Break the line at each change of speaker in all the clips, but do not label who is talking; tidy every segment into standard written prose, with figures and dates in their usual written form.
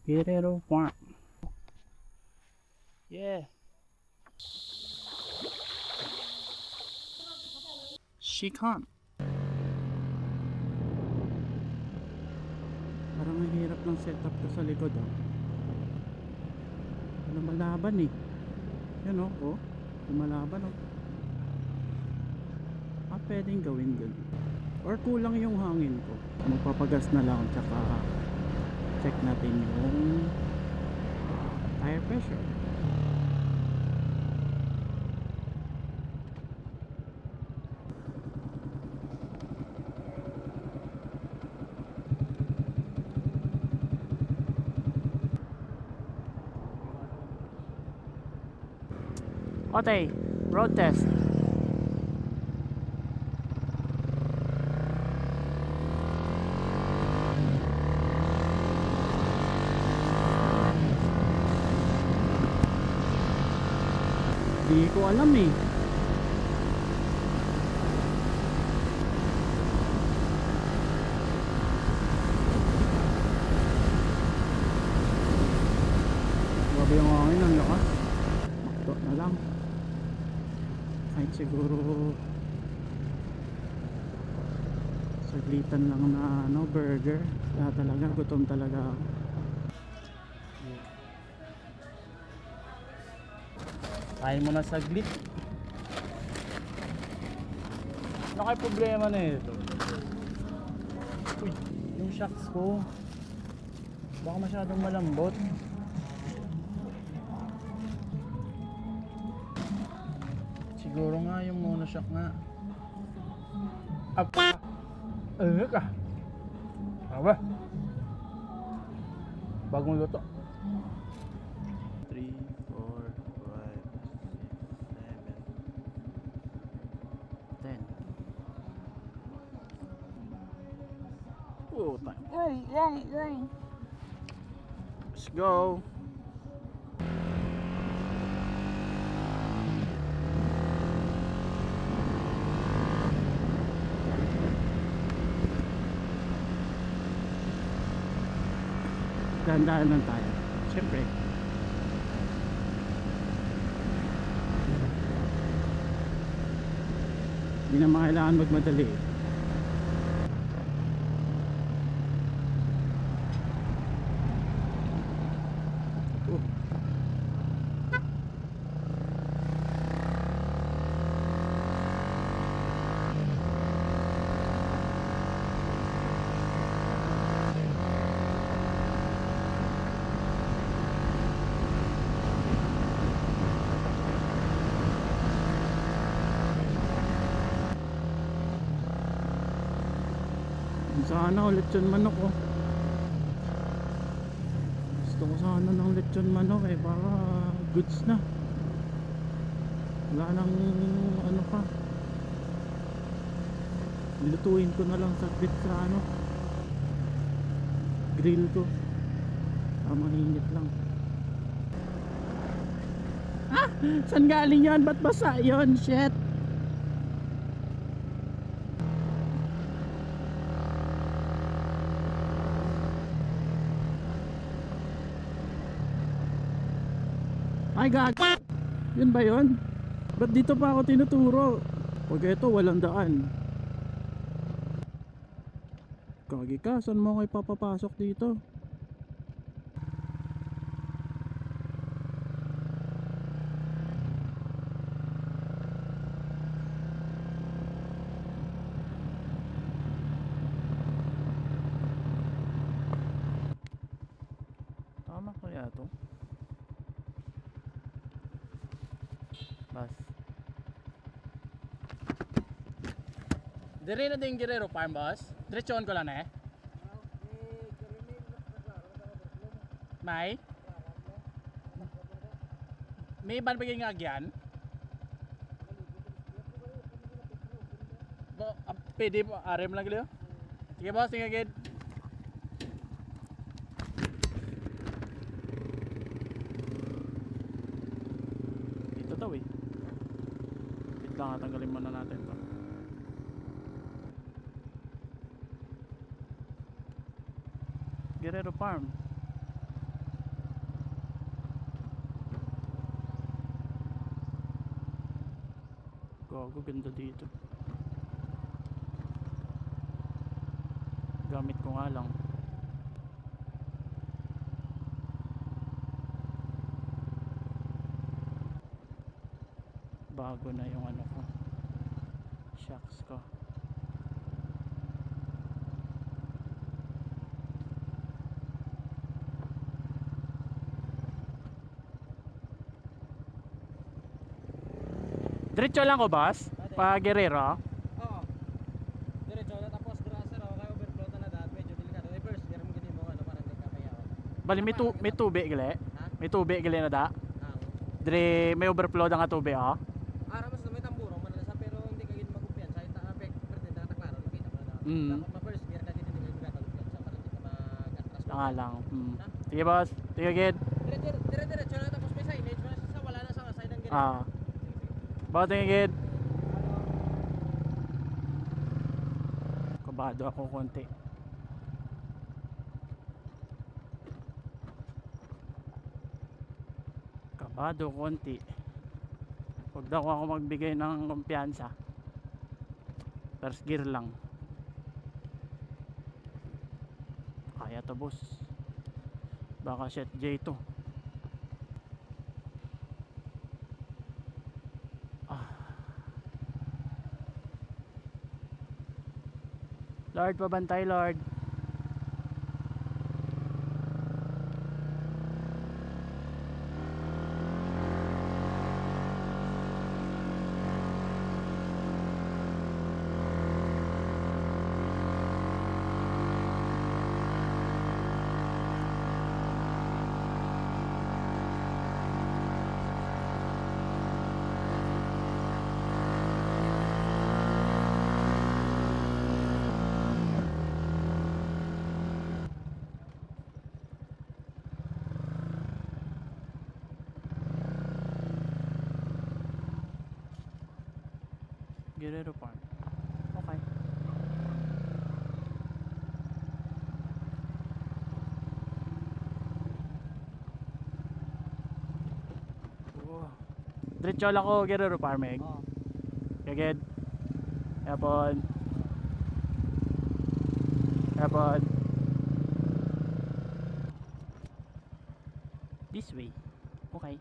Guerrero Farm. Yeah. She can't. Parang ang hirap ng setup ko sa likod oh. Lumalaban eh. Yan oh. Lumalaban oh. Pwedeng gawin yun. Or kulang yung hangin ko. Magpapagas na lang tsaka check natin yung tire pressure. Okay, road test. Di ko alam eh. Grabe yung hangin, ang lakas. Makto na lang. Kahit siguro saglitan lang na burger. Kaya talaga, gutom talaga ako. Kain mo na saglit. Ano kayo problema na ito? Uy, yung shocks ko baka masyadong malambot. Siguro nga yung monoshock nga. Apa? Ka? Aba? Bagong luto. 3, 4, 5, 6, 7, 10. Oh, time.
Right.
Let's go. Dahan-dahan lang tayo. Siyempre. Hindi na kailangan magmadali. Sana ulit lechon manok oh. Gusto ko sana ng lechon manok eh, para goods na. Wala nang ano pa. Lutuin ko na lang saglit sa grill ko. Mainit lang. Saan galing yan? Ba't basa yun? Shit. Ay gag. Yun ba yun? Ba't dito pa ako tinuturo? Pag ito walang daan. Kagi ka, saan mo kayo papapasok dito? Tama kaya to? Bas. Dire na din Guerrero Farm boss. Diretsoon ko lang eh. May? May iban pa nga agyan? Pwede po, RM lang giliyo? Sige boss, tingnan agad. Dito daw eh. Wait lang, tanggalin muna natin to. Guerrero Farm. Gago, ganda dito. Gamit ko nga lang. Bago na yung ano ko, shocks ko. Diretso lang ko, boss? Pa Guerrero?
Oo. Diretso na tapos grasa raw kay overflow na dad medyo delikado. First gear mo gini mo ano para hindi ka payawan.
Bali may tubig gali.
Ha?
May tubig gali na da.
Ang.
Dire may overflow na nga tubig oh.
Ara mas may tamburong man na sa pero hindi ka gid magkumpiyan sa ita apek pwede na ta klaro kita mo na. Dapat ma first gear ka dito hindi ka kumpiyansa para hindi ka mag-atras.
Nga lang. Sige boss. Sige gid.
Diretso na tapos may signage mas sa wala na sa side ng ganito.
Ah. Boss sige gid. Kabado ako konti. Kabado konti. Huwag daw ako magbigay ng kumpiyansa. First gear lang. Kaya to boss. Baka shit J to. Lord, pabantay Lord. Guerrero Farm. Okay. Oh. Diretso lang ko Guerrero Farm eh.
Oo.
Kagad. Yapon. Yapon. This way. Okay.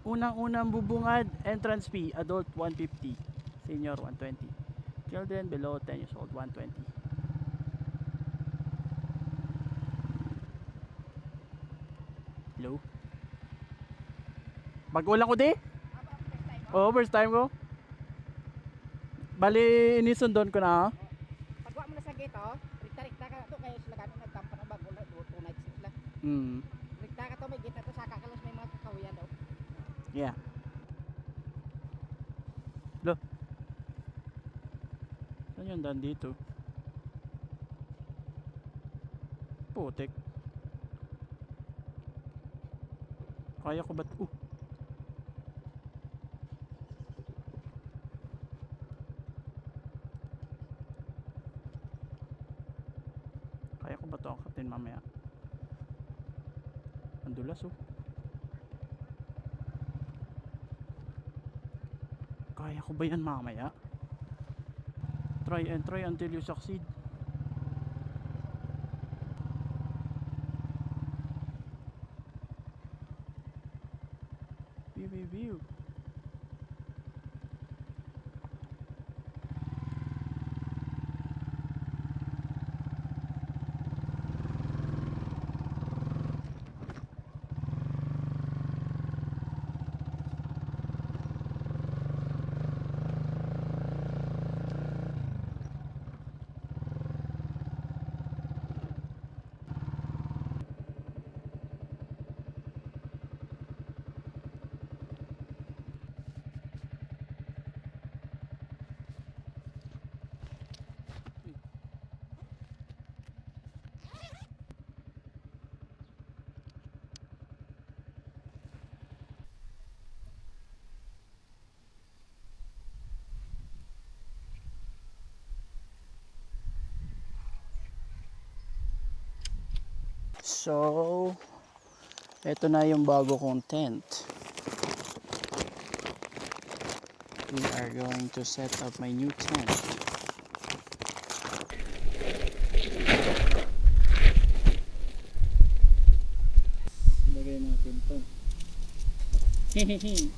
Unang-unang bubungad, entrance fee, adult 150, senior 120, children below 10 years old 120. Hello? Bago lang ko di? Oo, first time ko. Bali, inisundon ko na.
Pagwa mo na sa gate, oh. Rikta-rikta ka na to. Kaya sila ganun nagkampa na bago na 2 nights sila. Rikta ka to, may gate na to. Saka kalos may mga kakawiyan daw.
Yeah. Lo. Saan yung daan dito? Putik. Kaya ko ba't? Kaya ko ba ito angkatin mamaya? Ang dulas oh. Kaya ko ba yan mamaya? Try and try until you succeed. View. So, ito na yung bago kong tent. We are going to set up my new tent. Lagay natin to. Hehehe.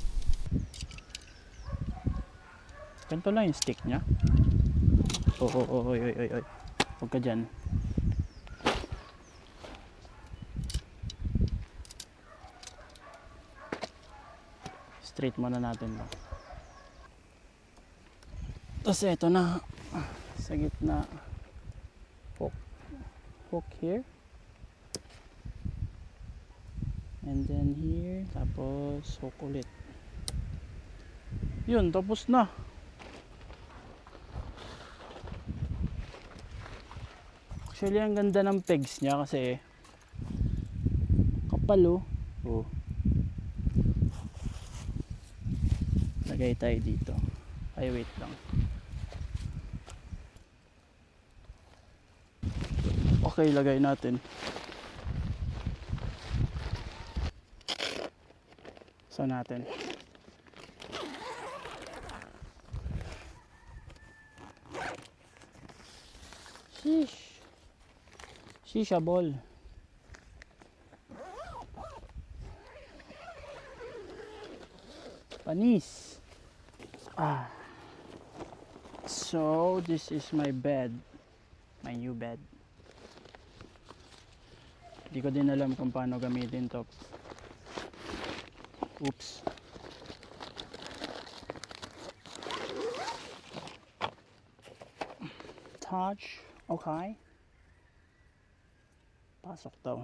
Ganito lang yung stick niya. Oy. Huwag ka dyan. Straight muna natin to. Tapos ito na. Sa gitna. Hook here. And then here. Tapos hook ulit. Yun, tapos na. Actually, ang ganda ng pegs niya kasi kapal oh. Lagay tayo dito. Ay, wait lang. Okay, lagay natin. So natin. Sheesh. Shisha ball. Panis. So this is my bed. My new bed. Hindi ko din alam kung paano gamitin to. Oops. Touch. Okay. Pasok daw.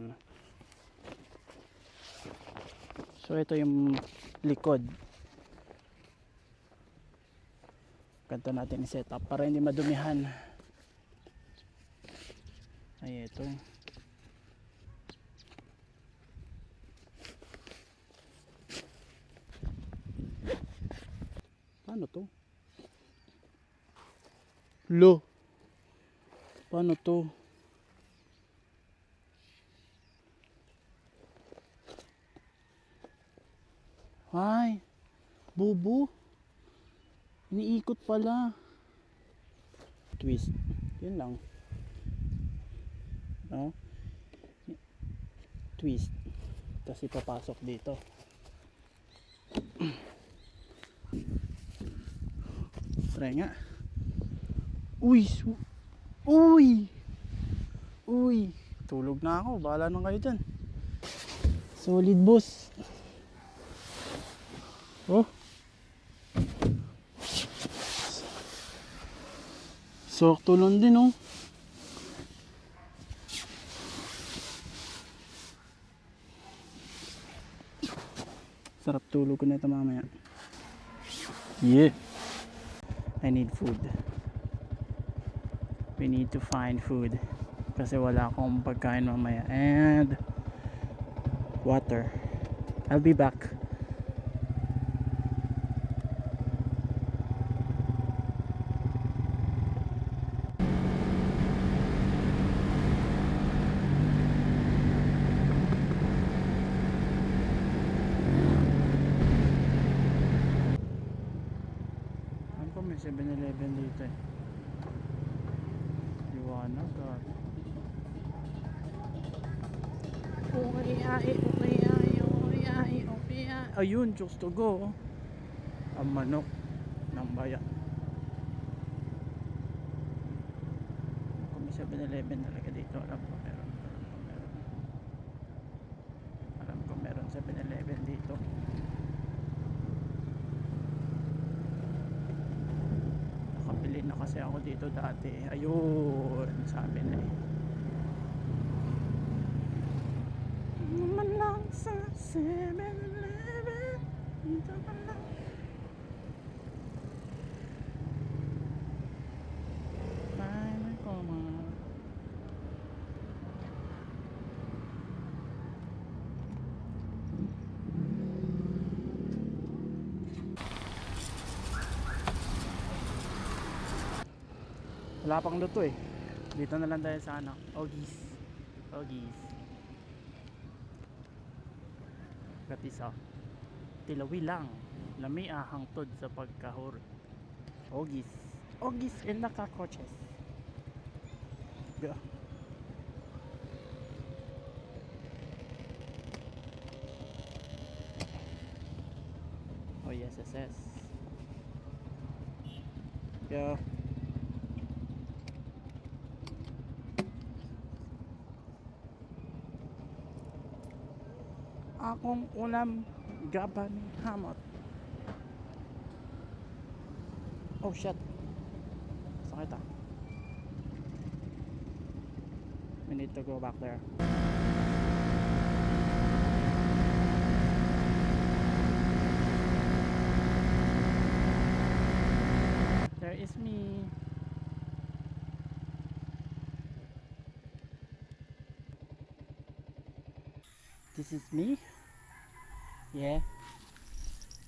Ano? So ito yung likod. Ganito natin i-set up para hindi madumihan. Ay, ito. Paano to? Lo. Paano to? Ay, bubu. Iniikot pala. Twist. Yun lang. No? Twist. Tapos ipapasok dito. Try nga. Uy! Uy! Tulog na ako. Bahala na kayo dyan. Solid boss. Oh. Sakto lang din oh. Sarap tulog ko na ito mamaya. Yeah. I need food. We need to find food. Kasi wala akong pagkain mamaya. And water. I'll be back. May 7-Eleven dito eh. Liwanag ah. Ayun, chokes to go. Ang manok ng bayan. Kung may 7-Eleven talaga dito, alam ko meron. Alam ko meron 7-Eleven dito. Nakabili na kasi ako dito dati. Ayun, sabi na eh. Naman lang sa 7-Eleven. Dito na lang. Ay, may koma. Wala pang luto eh. Dito na lang tayo sa ano, Oggies. Gatisa. Tilawi lang. Lami ahang tod sa pagkahur. Ogis. Ogis and nakakoches. Go. Oh yes, yes, yes. Go. Akong ulam gaban hamot. Oh shit. Sakit ah. We need to go back there. There is me. This is me. Yeah.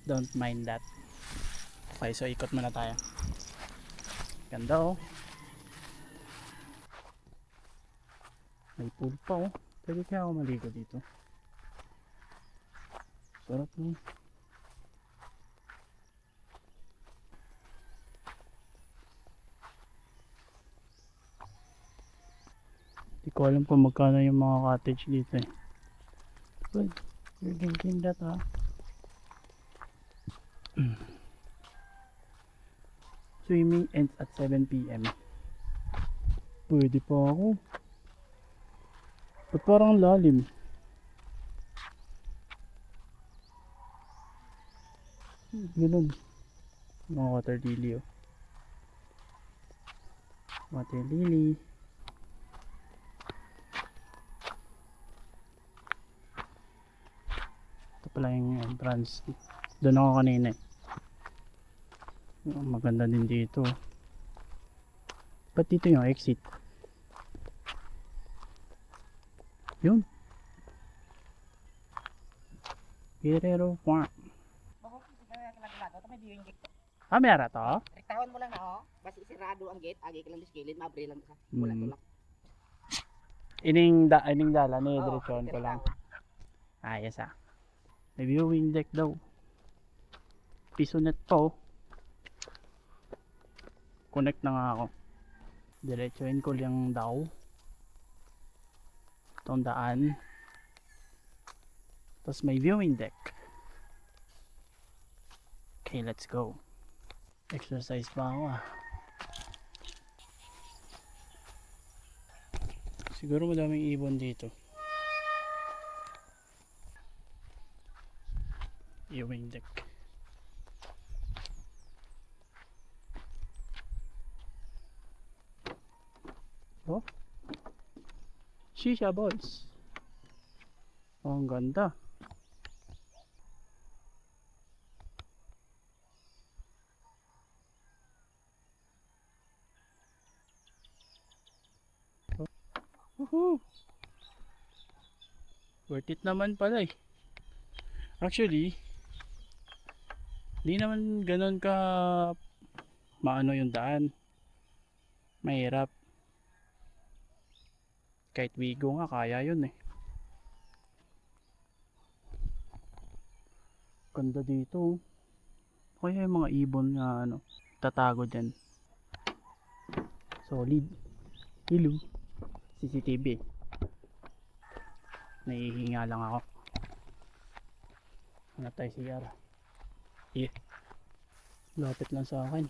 Don't mind that. Okay, so ikot muna tayo. Ganda oh. May pool pa oh. Pwede kaya ako maligo dito. Sarap mo. Hindi ko alam kung magkano yung mga cottage dito eh. Good. You're thinking that ha. Swimming ends at 7 PM. Pwede pa ako. Ba't parang lalim? Ganun. Mga water lily oh. Water lily. Ito pala yung entrance. Doon ako kanina eh. Maganda din dito. Ba't dito yung exit? Yun. Guerrero Farm.
Bakit lagato ito may viewing gate.
Ah, meron to?
Rektawan mo lang na oh. Basta isirado ang gate, agi ka lang diskilid, mabre lang ka. Wala tulak.
Ining dala ni
Oo,
diretsyon ko lang.
rektawan.
Ah, yes ah. May viewing deck daw. Pisonet po. Connect na nga ako. Diretsuhin ko lang daw. Itong daan. Tapos may viewing deck. Okay, let's go. Exercise pa ako ah. Siguro madaming ibon dito. Viewing deck. Oh. Shisha balls. Oh, ang ganda. Oh. Woohoo! Worth it naman pala eh. Actually, di naman ganun ka maano yung daan. Mahirap. Kahit wigo nga kaya yun eh. Ganda dito. Kaya yung mga ibon nga ano, tatago dyan. Solid. Hello. CCTV. Nahihinga lang ako. Hanap tayo CR. Yeah. Lapit lang sa akin.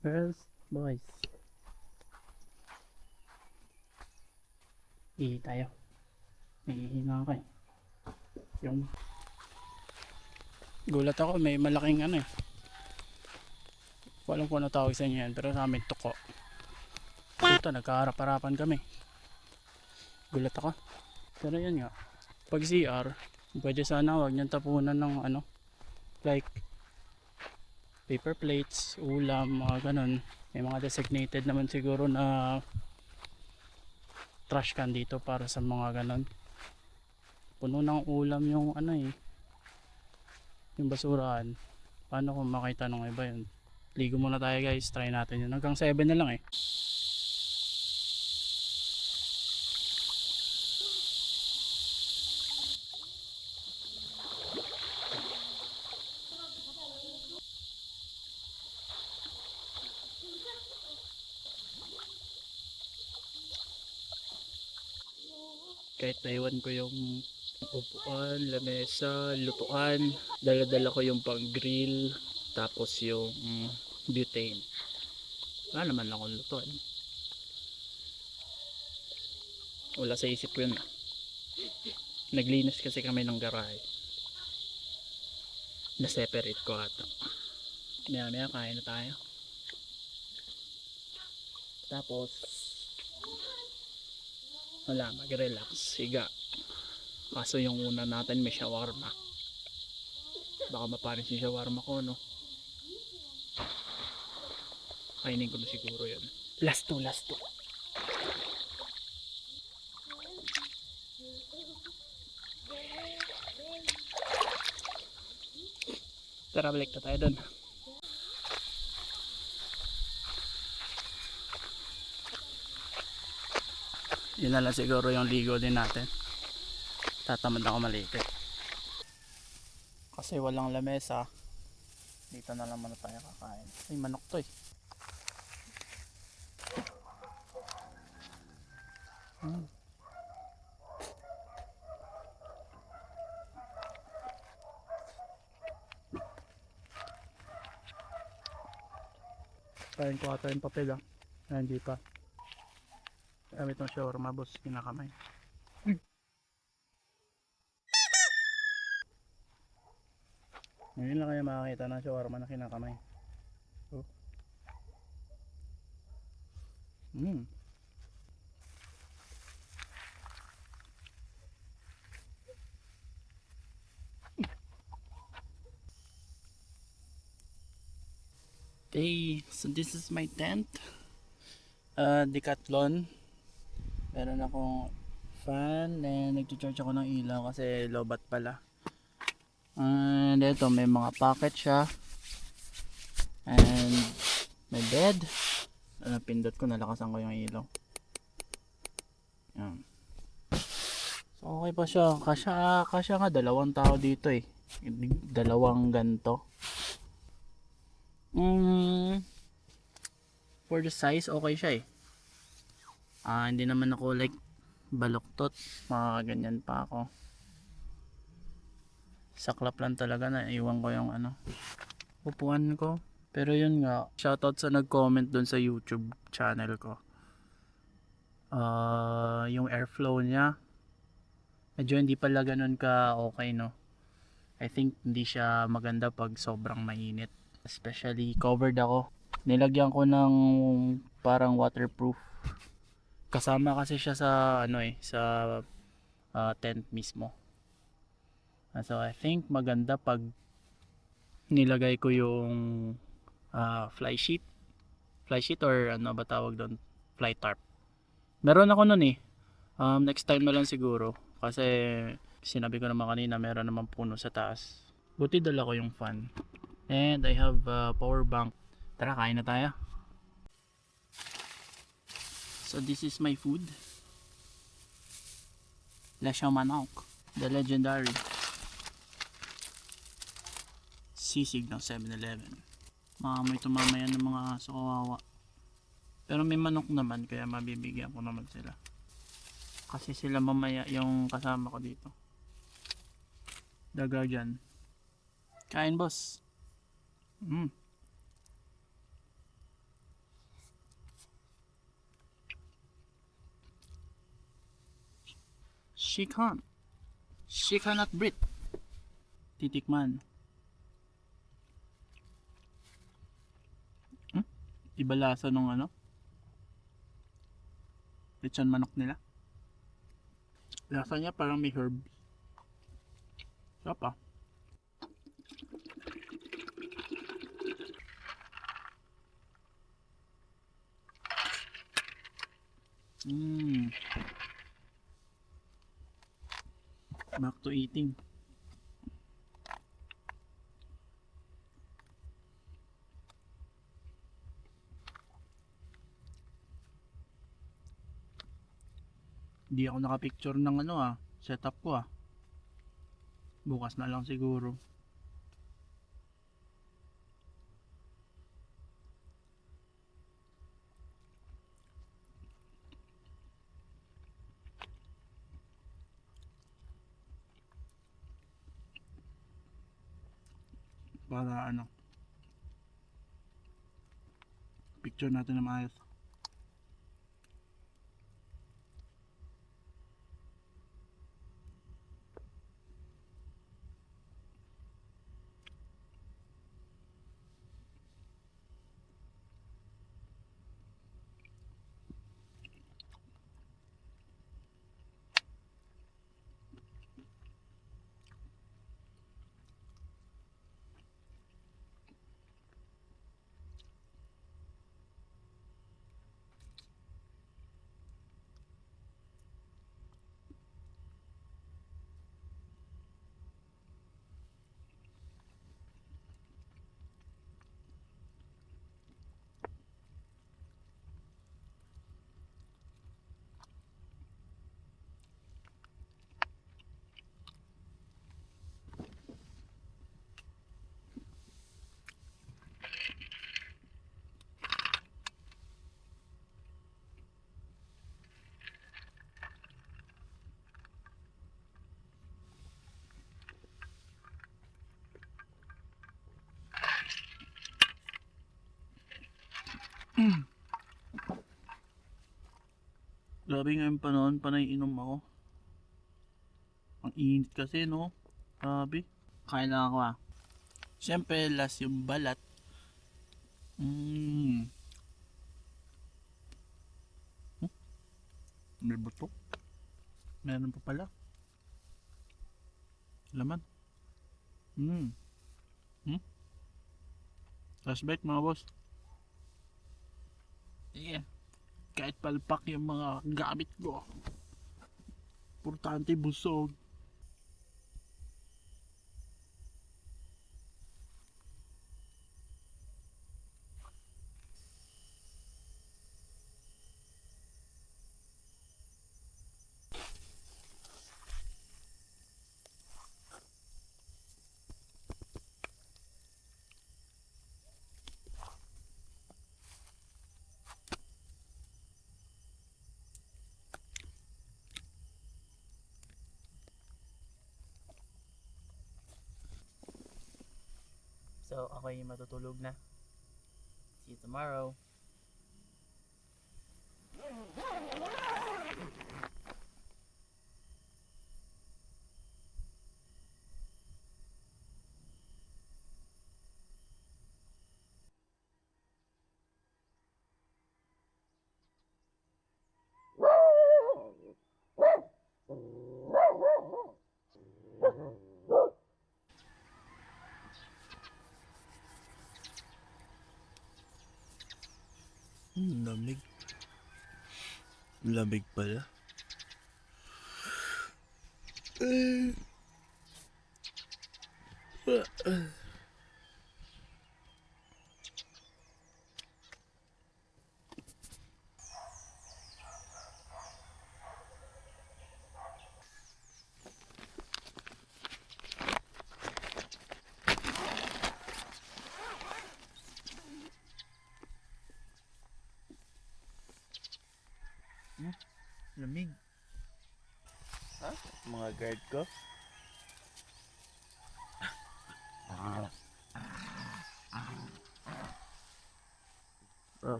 Girls, boys. Ihi tayo. Nahihinga ako eh. Yung gulat ako, may malaking ano eh. Walang kung ano tawag sa inyo yan, pero sa amin tuko. Puta, nagkaharap-harapan kami. Gulat ako. Pero yan nga, pag CR, pwede sana wag niyang tapunan ng ano, like paper plates, ulam, mga ganun. May mga designated naman siguro na trash can dito para sa mga ganun. Puno ng ulam yung ano eh, yung basurahan. Paano kung makita ng iba yun? Ligo muna tayo guys, try natin yun. Hanggang 7 na lang eh. Kahit naiwan ko yung upuan, lamesa, lutuan, dala-dala ko yung pang grill, tapos yung butane. Wala naman akong lutuan. Wala sa isip ko yun. Naglinis kasi kami ng garahe. Na-separate ko ata. Maya maya kain na tayo. Tapos wala, mag-relax, higa. Kaso yung una natin may shawarma. Baka mapanis yung shawarma ko, no? Kainin ko na siguro yun. Last 2, last 2. Tara, balik na tayo dun. Yun na lang siguro yung ligo din natin. Tatamad ako malipit. Kasi walang lamesa. Dito na lang muna tayo kakain. Ay, manok to eh. Kain ko ata yung papel ah. Ay, hindi pa. Gamit ng shawarma boss, kinakamay. Ngayon lang kaya makakita ng shawarma na kinakamay. Oh. Okay, so this is my tent. Decathlon. Meron akong fan and nag-charge ako ng ilaw kasi lobat pala. And ito may mga pocket siya. And may bed. Pindot ko, nalakasan ko yung ilaw. Yan. So okay pa siya. Kasya nga, 2 tao dito eh. 2 ganto. For the size, okay siya eh. Hindi naman ako like baluktot. Mga ganyan pa ako. Saklap lang talaga na iwan ko yung upuan ko. Pero yun nga, shoutout sa nag-comment dun sa YouTube channel ko. Yung airflow niya, medyo hindi pala ganun ka okay, no? I think hindi siya maganda pag sobrang mainit. Especially covered ako. Nilagyan ko ng parang waterproof. Kasama kasi siya sa sa tent mismo. So I think maganda pag nilagay ko yung fly sheet or ano ba tawag doon, fly tarp. Meron ako nun eh. Next time na lang siguro kasi sinabi ko naman kanina meron naman puno sa taas. Buti dala ko yung fan. And I have power bank. Tara, kain na tayo. So this is my food. Lasha manok, the legendary sisig ng 7-Eleven. Maamoy tumamaya ng mga aso, kawawa. Pero may manok naman kaya mabibigyan ko naman sila. Kasi sila mamaya yung kasama ko dito. Daga dyan. Kain boss. She cannot breathe. Titikman. Iba lasa nung lechon manok nila. Lasa niya parang may herb. Sarap ah. Back to eating. Hindi ako nakapicture ng setup ko Bukas na lang siguro. Para picture natin na maayos. Grabe ngayon panahon, panay inom ako. Ang init kasi no. Grabe. Kain lang ako Siyempre last yung balat. May buto. Meron pa pala. Laman. Last bite mga boss. Yeah. Kahit palpak yung mga gamit ko. Importante busog. So, ako'y matutulog na. See you tomorrow. Lamig. Lamig pala. Lamig. Mga guard ko.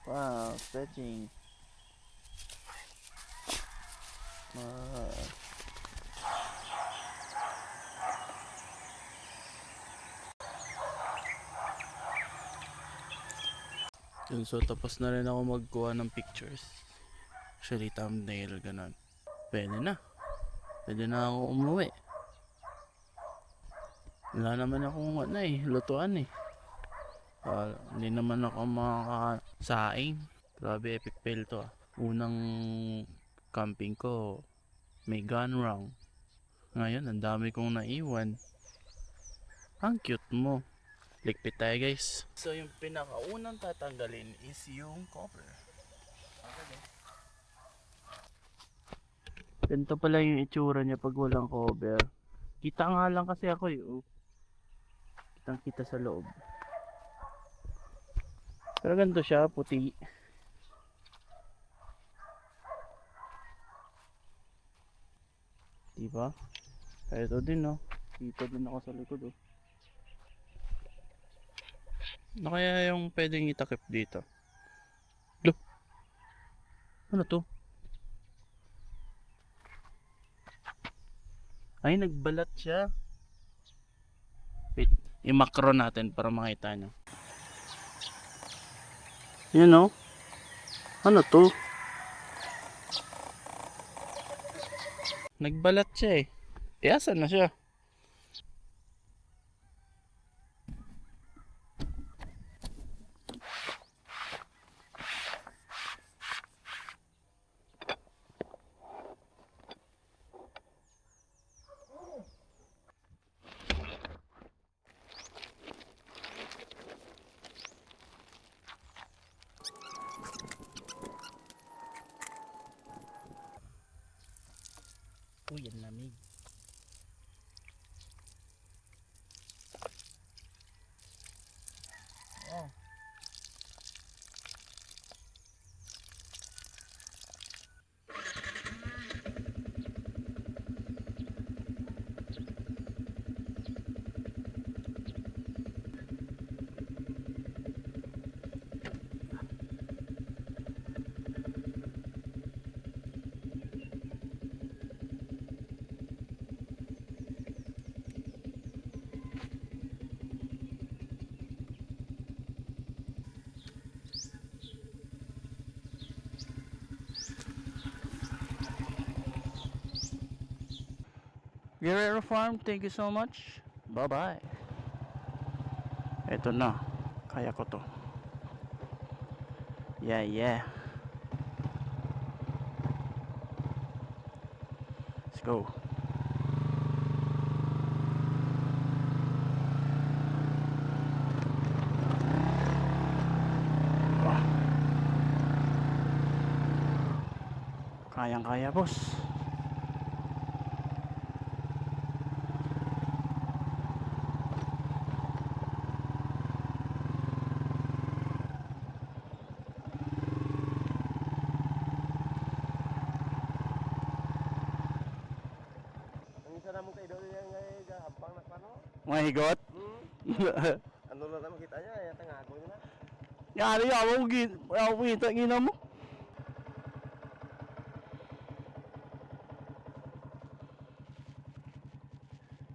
Wow, stretching. So tapos na rin ako magkuha ng pictures. Actually thumbnail ganun. Pwede na. Pwede na ako umuwi. Wala naman akong lutuan hindi naman ako makakasaing. Grabe epic fail to Unang camping ko may gone wrong. Ngayon ang dami kong naiwan. Ang cute mo. Ligpit tayo guys. So yung pinakaunang tatanggalin is yung cover. Ganito pala yung itsura niya pag walang cover. Kita nga lang kasi ako eh. Oh. Kitang kita sa loob. Pero ganito siya, puti. Diba? Ito din oh. Dito din ako sa likod oh. Ano kaya yung pwedeng itakip dito? Look! Ano to? Ay, nagbalat siya. Wait, i-macro natin para makita nyo. Yan o. Ano to? Nagbalat siya eh. E, asan na siya? Uy, ang lamig. Oh. Guerrero Farm, thank you so much. Bye-bye. Ito na. Kaya ko to. Yeah, yeah. Let's go. Ah. Kayang-kaya, boss. Mga higot?
Ano na naman kita niya, yung tangago niya na.
Yari, ako kita, gina mo.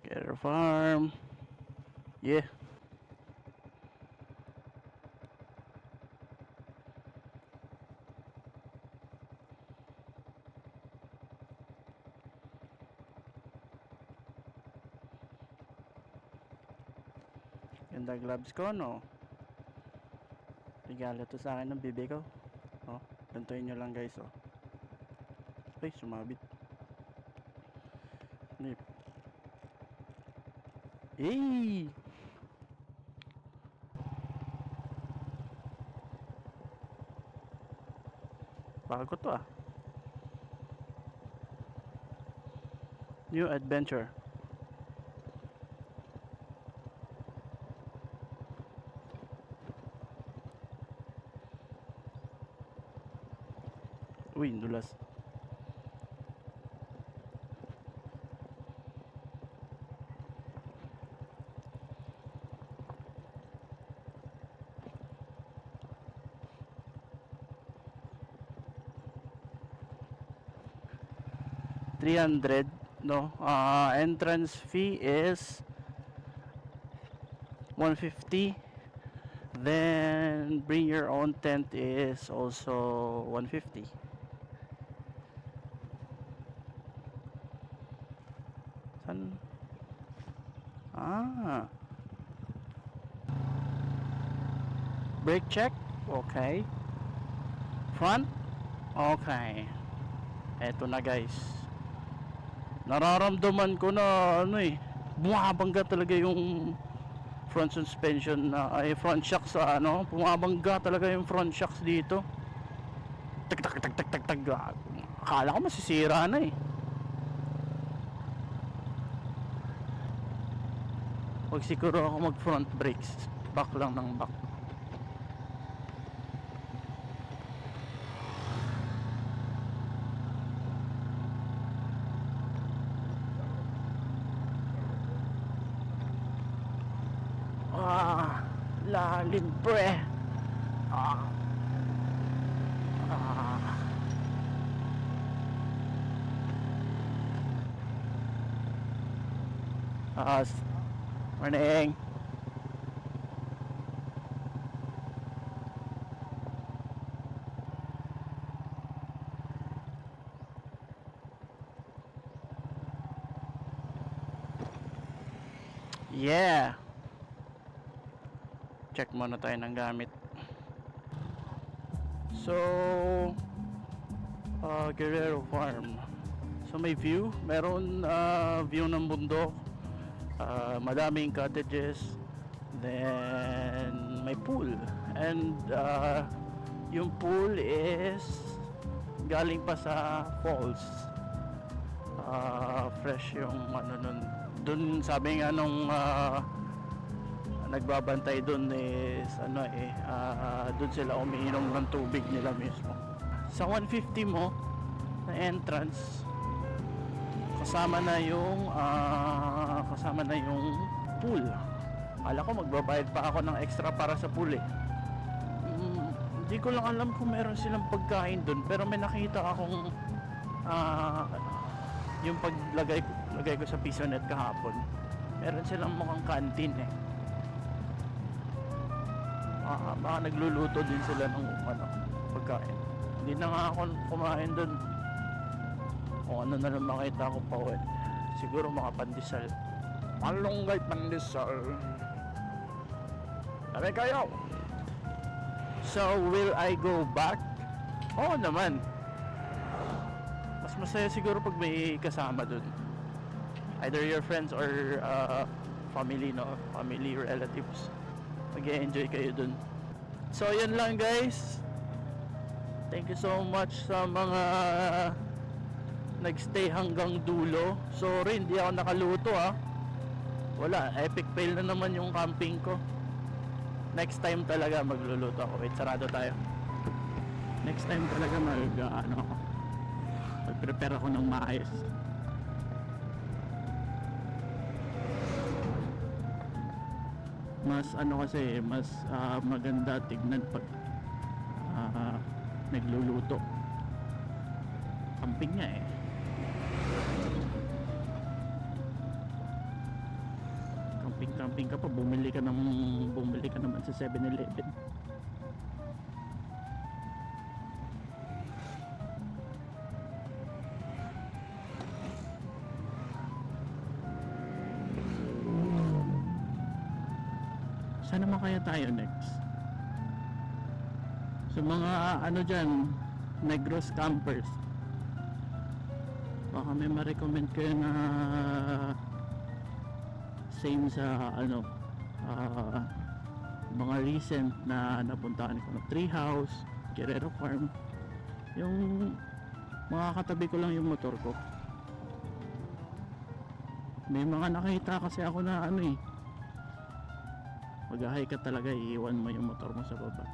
Guerrero Farm. Yeah. Ganda gloves ko, no? Regalo to sa akin ng bibi ko. Oh, gantuin nyo lang guys, oh. Ay, sumabit. Nip. Hey! Bago to ah. New adventure. Uy, dulas. $300, no? Entrance fee is $150. Then bring your own tent is also $150. San? Brake check? Okay. Front? Okay. Eto na guys. Nararamdaman ko na ano eh, bumabangga talaga yung front suspension na ay front shocks sa ano, pumabangga talaga yung front shocks dito. Tag tag tag tag tag tag. Akala ko masisira na eh. Huwag siguro ako mag front brakes, back lang ng back. Lalim pre. Morning. Yeah. Check muna tayo ng gamit. So, Guerrero Farm. So may view, meron view ng bundok, madaming cottages, then may pool, and yung pool is galing pa sa falls. Fresh yung ano nun. Dun sabi nga nung nagbabantay dun is ano dun sila umiinom ng tubig nila mismo. Sa 150 mo na entrance, kasama na yung pool. Akala ko magbabayad pa ako ng extra para sa pool eh. Hindi ko lang alam kung meron silang pagkain dun, pero may nakita akong yung paglagay ko sa Pisonet kahapon, meron silang mukhang canteen eh. Baka nagluluto din sila ng pagkain. Hindi na nga ako kumain dun. Kung ano na lang makita ko pa ulit. Siguro makapandesal. Malunggay pandesal. Dami kayo. So, will I go back? Oo naman. Mas masaya siguro pag may kasama dun. Either your friends or family, no? Family, relatives. Mag-enjoy kayo dun. So, yun lang guys. Thank you so much sa mga nagstay hanggang dulo. Sorry, hindi ako nakaluto Wala, epic fail na naman yung camping ko. Next time talaga magluluto ako. Wait, sarado tayo. Next time talaga mag-prepare ako ng maayos. Mas kasi mas maganda tignan pag nagluluto. Camping nga eh. Camping ka pa, bumili ka naman sa 7-Eleven. Saan naman kaya tayo next? So mga dyan, Negros campers, baka may ma-recommend kayo na same sa mga recent na napuntahan ko na Treehouse, Guerrero Farm. Yung mga katabi ko lang yung motor ko. May mga nakita kasi ako na mag-hike ka talaga, iiwan mo yung motor mo sa baba.